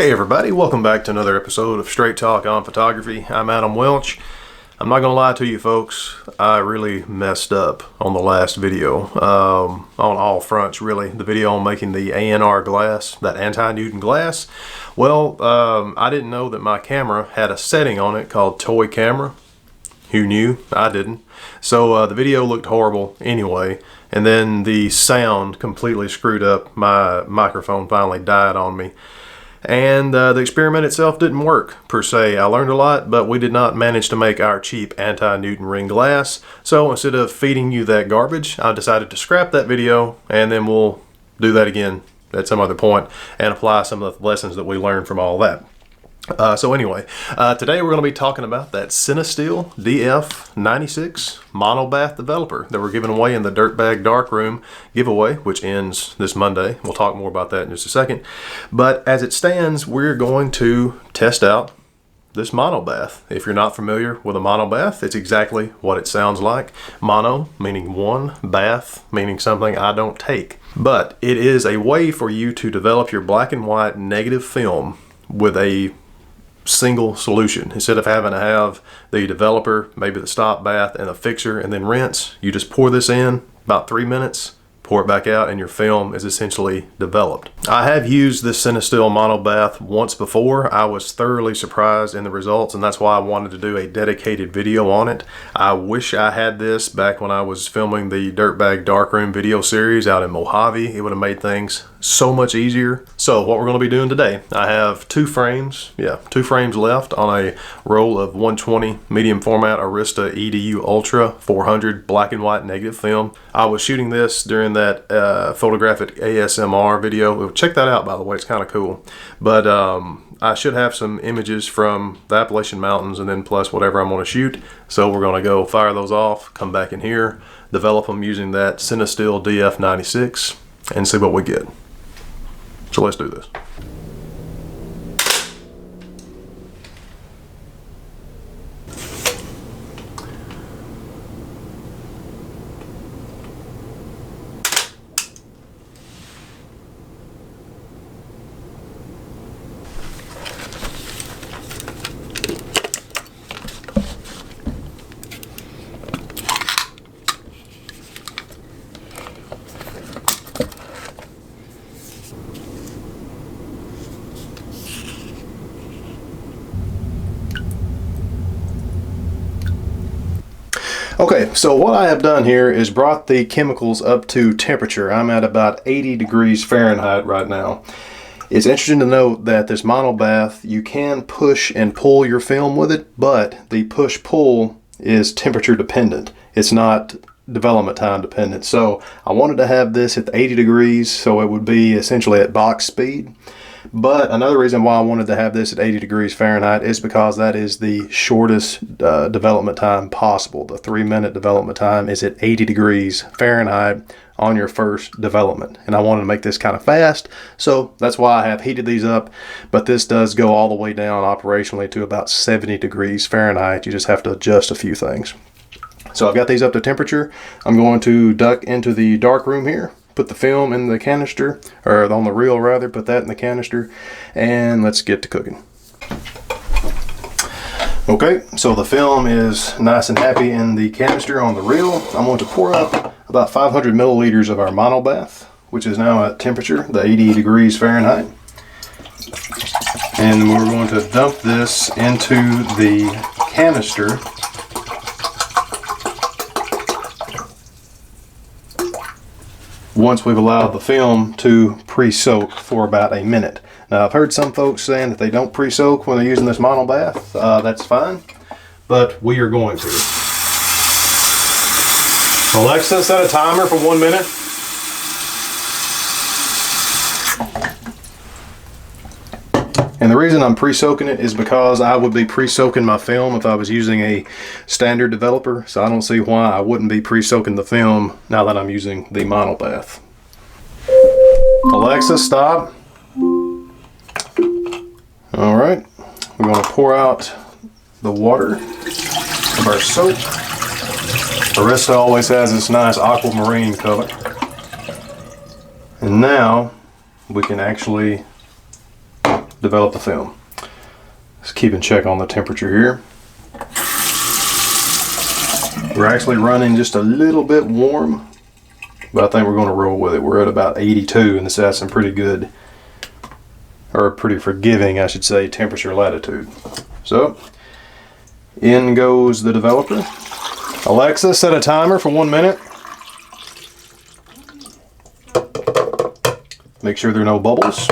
Hey everybody, welcome back to another episode of Straight Talk on Photography. I'm Adam Welch. I'm not gonna lie to you folks, I really messed up on the last video, on all fronts really. The video on making the ANR glass, that anti-Newton glass. Well, I didn't know that my camera had a setting on it called toy camera. Who knew? I didn't. So the video looked horrible anyway, and then the sound completely screwed up. My microphone finally died on me. And the experiment itself didn't work, per se. I learned a lot, but we did not manage to make our cheap anti-Newton ring glass. So instead of feeding you that garbage, I decided to scrap that video, and then we'll do that again at some other point and apply some of the lessons that we learned from all that. So anyway, today we're going to be talking about that Cinestill Df96 Monobath developer that we're giving away in the Dirtbag Darkroom giveaway, which ends this Monday. We'll talk more about that in just a second. But as it stands, we're going to test out this monobath. If you're not familiar with a monobath, it's exactly what it sounds like. Mono meaning one, bath meaning something I don't take. But it is a way for you to develop your black and white negative film with a single solution. Instead of having to have the developer, maybe the stop bath and a fixer and then rinse, you just pour this in about 3 minutes, pour it back out, and your film is essentially developed. I have used this Cinestill Monobath once before. I was thoroughly surprised in the results, and that's why I wanted to do a dedicated video on it. I wish I had this back when I was filming the Dirtbag Darkroom video series out in Mojave. It would have made things so much easier. So what we're going to be doing today, I have two frames left on a roll of 120 medium format Arista EDU Ultra 400 black and white negative film. I was shooting this during that photographic ASMR video. Check that out, by the way, it's kind of cool. But I should have some images from the Appalachian Mountains and then plus whatever I'm going to shoot. So we're going to go fire those off, come back in here, develop them using that Cinestill Df96 and see what we get. So let's do this. Okay, so what I have done here is brought the chemicals up to temperature. I'm at about 80 degrees Fahrenheit right now. It's interesting to note that this monobath, you can push and pull your film with it, but the push-pull is temperature dependent. It's not development time dependent. So I wanted to have this at 80 degrees, so it would be essentially at box speed. But another reason why I wanted to have this at 80 degrees Fahrenheit is because that is the shortest development time possible. The 3-minute development time is at 80 degrees Fahrenheit on your first development. And I wanted to make this kind of fast, so that's why I have heated these up. But this does go all the way down operationally to about 70 degrees Fahrenheit. You just have to adjust a few things. So I've got these up to temperature. I'm going to duck into the dark room here. Put the film in the canister, or on the reel rather, put that in the canister, and let's get to cooking. Okay, so the film is nice and happy in the canister on the reel. I'm going to pour up about 500 milliliters of our monobath, which is now at temperature, the 80 degrees Fahrenheit. And we're going to dump this into the canister. Once we've allowed the film to pre-soak for about a minute. Now I've heard some folks saying that they don't pre-soak when they're using this monobath. That's fine, but we are going to. Alexa, set a timer for 1 minute. And the reason I'm pre-soaking it is because I would be pre-soaking my film if I was using a standard developer, so I don't see why I wouldn't be pre-soaking the film now that I'm using the monobath. Alexa, stop. All right, we're going to pour out the water of our soap. Arista always has this nice aquamarine color. And now we can actually develop the film. Let's keep in check on the temperature here. We're actually running just a little bit warm, but I think we're going to roll with it. We're at about 82, and this has some pretty good, or pretty forgiving, I should say, temperature latitude. So, in goes the developer. Alexa, set a timer for 1 minute. Make sure there are no bubbles.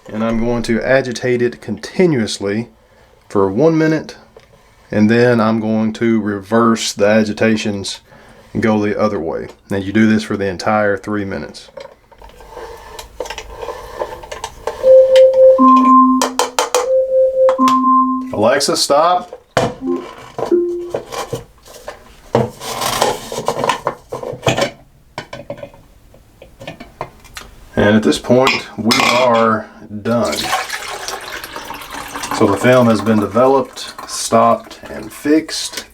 And I'm going to agitate it continuously for 1 minute, and then I'm going to reverse the agitations and go the other way. Now you do this for the entire 3 minutes. Alexa, stop. And at this point, we are done. So the film has been developed, stopped, and fixed.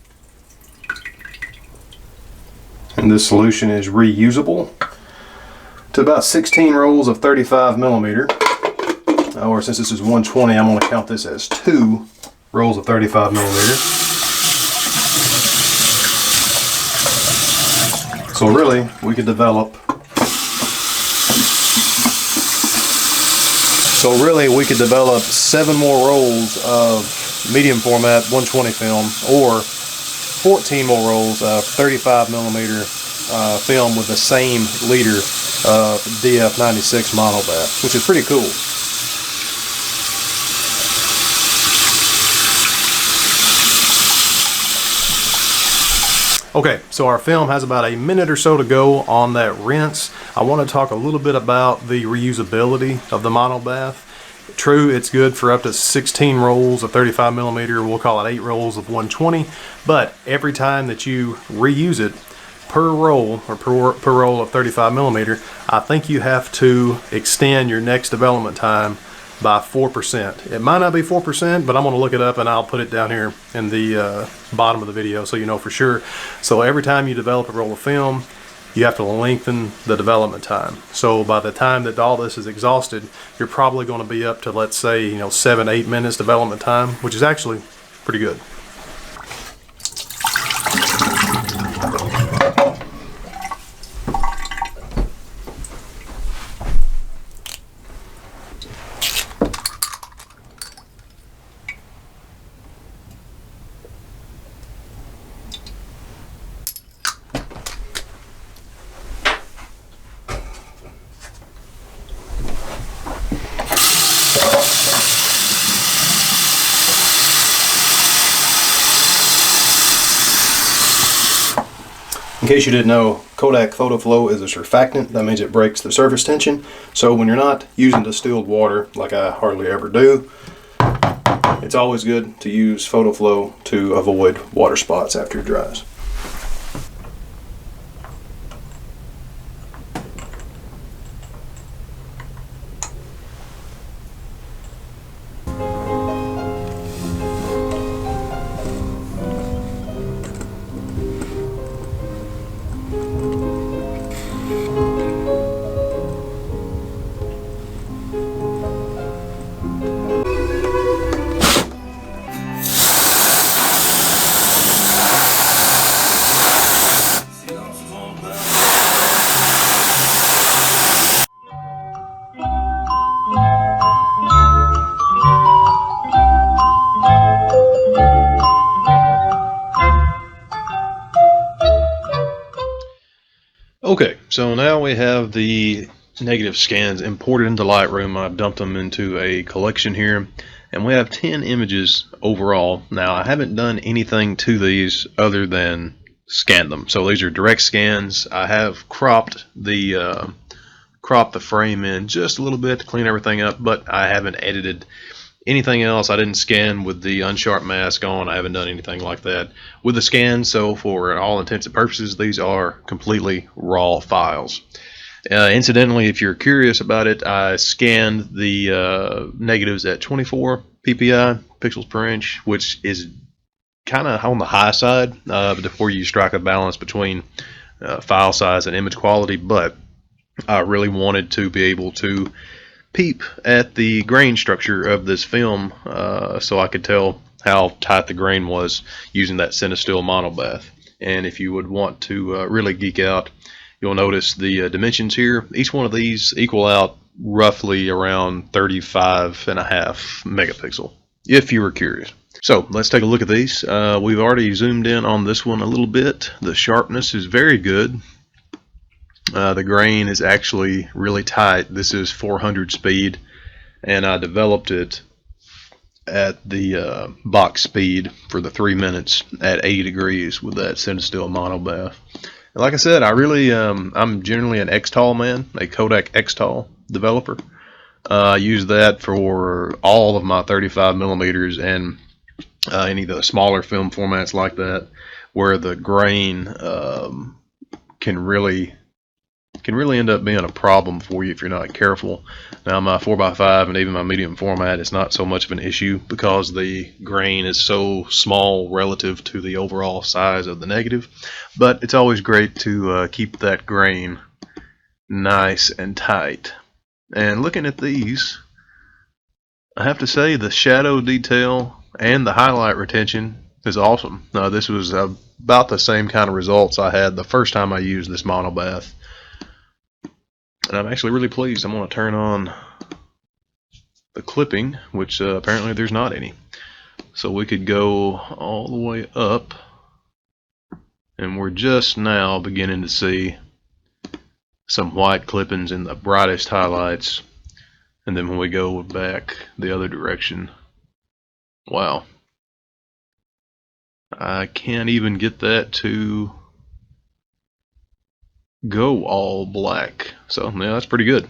And this solution is reusable to about 16 rolls of 35 millimeter. Or since this is 120, I'm going to count this as 2 rolls of 35 millimeter. So really, we could develop seven more rolls of medium format 120 film, or 14 more rolls of 35 millimeter film with the same liter of Df96 Monobath, which is pretty cool. Okay, so our film has about a minute or so to go on that rinse. I want to talk a little bit about the reusability of the Monobath. True, it's good for up to 16 rolls of 35 millimeter. We'll call it 8 rolls of 120. But every time that you reuse it, per roll, or per roll of 35 millimeter, I think you have to extend your next development time by 4%. It might not be 4%, but I'm going to look it up and I'll put it down here in the bottom of the video so you know for sure. So every time you develop a roll of film, you have to lengthen the development time. So by the time that all this is exhausted, you're probably going to be up to, let's say, 7-8 minutes development time, which is actually pretty good. In case you didn't know, Kodak Photo Flow is a surfactant. That means it breaks the surface tension. So when you're not using distilled water, like I hardly ever do, it's always good to use Photo Flow to avoid water spots after it dries. Okay, so now we have the negative scans imported into Lightroom. I've dumped them into a collection here, and we have 10 images overall. Now, I haven't done anything to these other than scan them. So these are direct scans. I have cropped the frame in just a little bit to clean everything up, but I haven't edited anything else. I didn't scan with the unsharp mask on. I haven't done anything like that with the scan. So for all intents and purposes, these are completely raw files. Incidentally, if you're curious about it, I scanned the negatives at 24 ppi, pixels per inch, which is kind of on the high side before you strike a balance between file size and image quality. But I really wanted to be able to peep at the grain structure of this film so I could tell how tight the grain was using that Cinestill Monobath. And if you would want to really geek out, you'll notice the dimensions here. Each one of these equal out roughly around 35.5 megapixel, if you were curious. So let's take a look at these. We've already zoomed in on this one a little bit. The sharpness is very good. The grain is actually really tight. This is 400 speed, and I developed it at the box speed for the 3 minutes at 80 degrees with that Cinestill Monobath. And like I said, I'm generally an X-Tall man, a Kodak X-Tall developer. I use that for all of my 35 millimeters and any of the smaller film formats like that, where the grain can really end up being a problem for you if you're not careful. Now my 4x5 and even my medium format is not so much of an issue because the grain is so small relative to the overall size of the negative, but it's always great to keep that grain nice and tight. And looking at these, I have to say the shadow detail and the highlight retention is awesome. This was about the same kind of results I had the first time I used this Monobath. And I'm actually really pleased. I'm going to turn on the clipping, which apparently there's not any. So we could go all the way up, and we're just now beginning to see some white clippings in the brightest highlights. And then when we go back the other direction, wow. I can't even get that to go all black. So yeah, that's pretty good.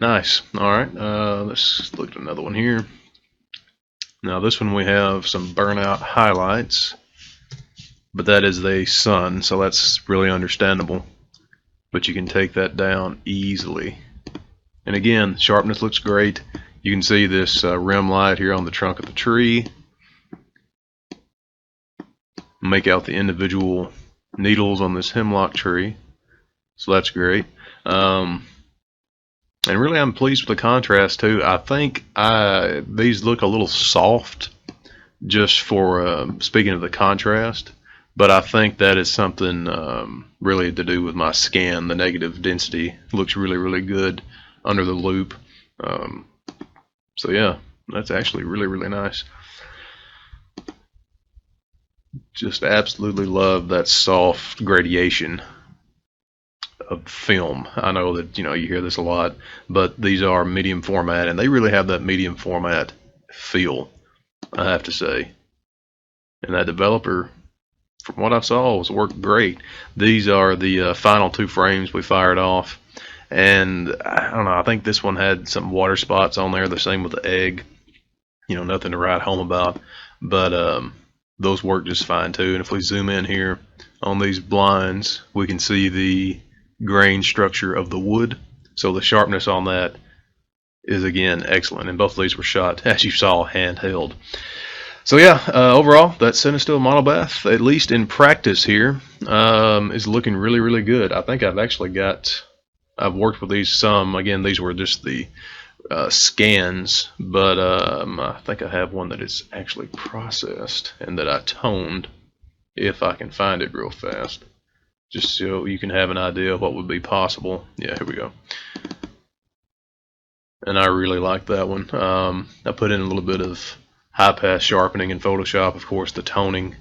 Nice. Alright, let's look at another one here. Now this one we have some burnout highlights, but that is the sun, so that's really understandable. But you can take that down easily. And again, sharpness looks great. You can see this rim light here on the trunk of the tree. Make out the individual needles on this hemlock tree. So that's great. And really I'm pleased with the contrast too. I think these look a little soft just for speaking of the contrast, but I think that is something really to do with my scan. The negative density looks really good under the loupe. So yeah, that's actually really nice. Just absolutely love that soft gradation of film. I know that you hear this a lot, but these are medium format, and they really have that medium format feel, I have to say. And that developer, from what I saw, was worked great. These are the final 2 frames we fired off, and I don't know, I think this one had some water spots on there, the same with the egg. Nothing to write home about, but those work just fine too. And if we zoom in here on these blinds, we can see the grain structure of the wood, so the sharpness on that is again excellent, and both of these were shot, as you saw, handheld. So yeah, overall that Cinestill Monobath, at least in practice here, is looking really good. I think I've worked with these some. Again, these were just the scans, but I think I have one that is actually processed and that I toned, if I can find it real fast, just so you can have an idea of what would be possible. Yeah, here we go. And I really like that one. I put in a little bit of high pass sharpening in Photoshop, of course the toning.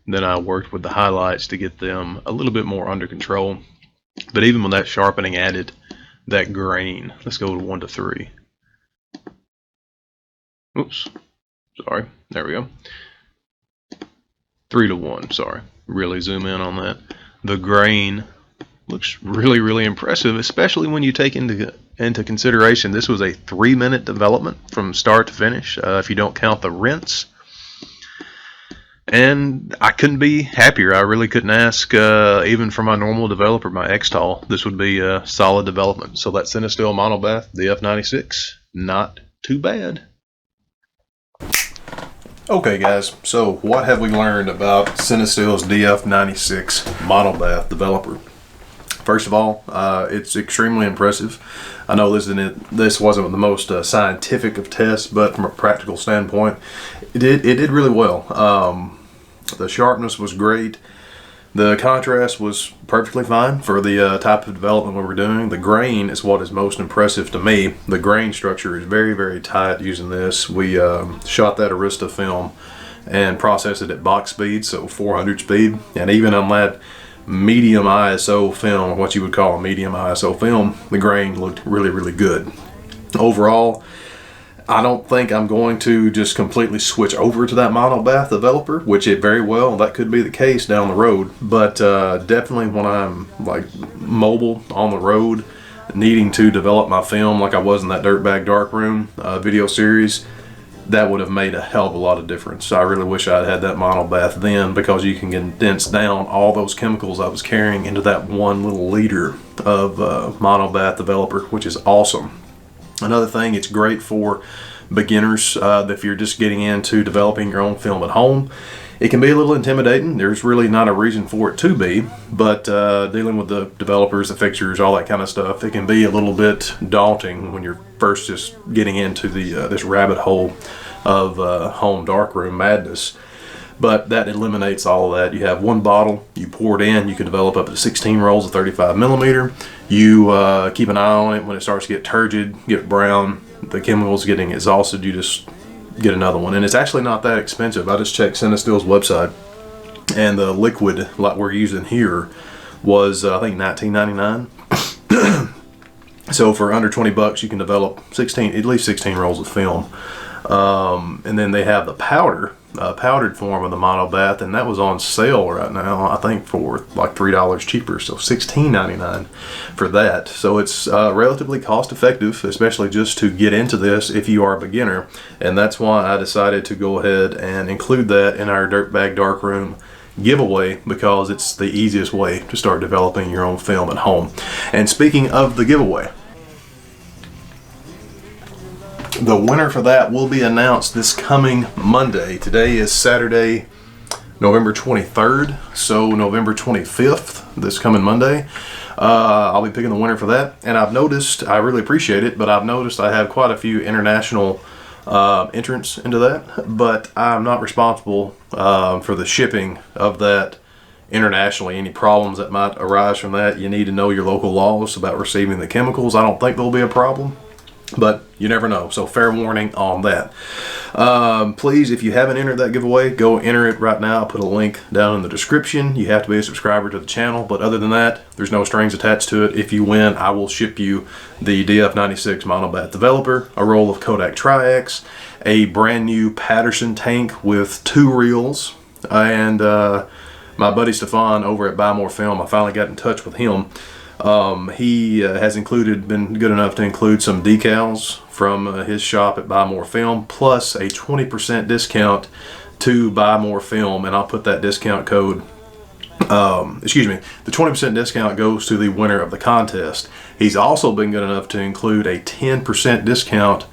Then I worked with the highlights to get them a little bit more under control. But even with that sharpening added, that grain, let's go to 1 to 3. Oops, sorry, there we go. 3 to 1, sorry. Really zoom in on that. The grain looks really impressive, especially when you take into consideration this was a 3-minute development from start to finish, if you don't count the rinse. And I couldn't be happier. I really couldn't ask, even for my normal developer, my X-Tall, this would be a solid development. So that Cinestill Monobath, the Df96, not too bad. Okay guys, so what have we learned about Cinestill's Df96 Monobath developer? First of all, it's extremely impressive. I know this wasn't the most scientific of tests, but from a practical standpoint, it did really well. The sharpness was great. The contrast was perfectly fine for the type of development we were doing. The grain is what is most impressive to me. The grain structure is very, very tight using this. We shot that Arista film and processed it at box speed, so 400 speed. And even on that medium ISO film, what you would call a medium ISO film, the grain looked really, really good. Overall, I don't think I'm going to just completely switch over to that Monobath developer, which it very well, that could be the case down the road. But definitely when I'm like mobile on the road, needing to develop my film like I was in that Dirtbag Darkroom video series, that would have made a hell of a lot of difference. I really wish I'd had that Monobath then, because you can condense down all those chemicals I was carrying into that one little liter of Monobath developer, which is awesome. Another thing, it's great for beginners if you're just getting into developing your own film at home. It can be a little intimidating. There's really not a reason for it to be, but dealing with the developers, the fixtures, all that kind of stuff, it can be a little bit daunting when you're first just getting into the this rabbit hole of home darkroom madness. But that eliminates all of that. You have one bottle, you pour it in, you can develop up to 16 rolls of 35 millimeter. You keep an eye on it. When it starts to get turgid, get brown, the chemicals getting exhausted, you just get another one. And it's actually not that expensive. I just checked Cinestill's website, and the liquid like we're using here was I think $19.99. So for under 20 bucks, you can develop at least 16 rolls of film. And then they have the powdered form of the Monobath, and that was on sale right now, I think for like $3 cheaper, so $16.99 for that. So it's relatively cost effective, especially just to get into this if you are a beginner, and that's why I decided to go ahead and include that in our Dirtbag Darkroom giveaway, because it's the easiest way to start developing your own film at home. And speaking of the giveaway, the winner for that will be announced this coming Monday. Today is Saturday, November 23rd, so November 25th, this coming Monday. I'll be picking the winner for that. And I've noticed, I really appreciate it, but I've noticed I have quite a few international entrants into that, but I'm not responsible for the shipping of that internationally. Any problems that might arise from that, you need to know your local laws about receiving the chemicals. I don't think there'll be a problem, but you never know, so fair warning on that. Please, if you haven't entered that giveaway, go enter it right now. I'll put a link down in the description. You have to be a subscriber to the channel, but other than that, there's no strings attached to it. If you win, I will ship you the Df96 Monobath developer, a roll of Kodak Tri-X, a brand new Patterson tank with 2 reels, and my buddy Stefan over at Buy More Film, I finally got in touch with him. He has been good enough to include some decals from his shop at Buy More Film, plus a 20% discount to Buy More Film, and I'll put that discount code, the 20% discount goes to the winner of the contest. He's also been good enough to include a 10% discount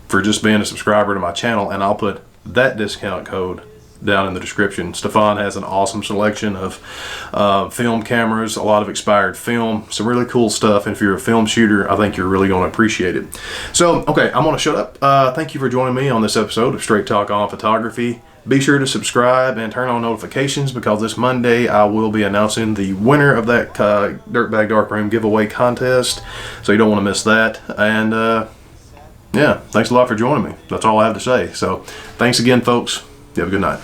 for just being a subscriber to my channel, and I'll put that discount code down in the description. Stefan has an awesome selection of film cameras, a lot of expired film, some really cool stuff, and if you're a film shooter, I think you're really going to appreciate it. So, okay, I'm going to shut up. Thank you for joining me on this episode of Straight Talk on Photography. Be sure to subscribe and turn on notifications, because this Monday I will be announcing the winner of that Dirtbag Darkroom giveaway contest, so you don't want to miss that. And yeah, thanks a lot for joining me. That's all I have to say. So thanks again, folks. You have a good night.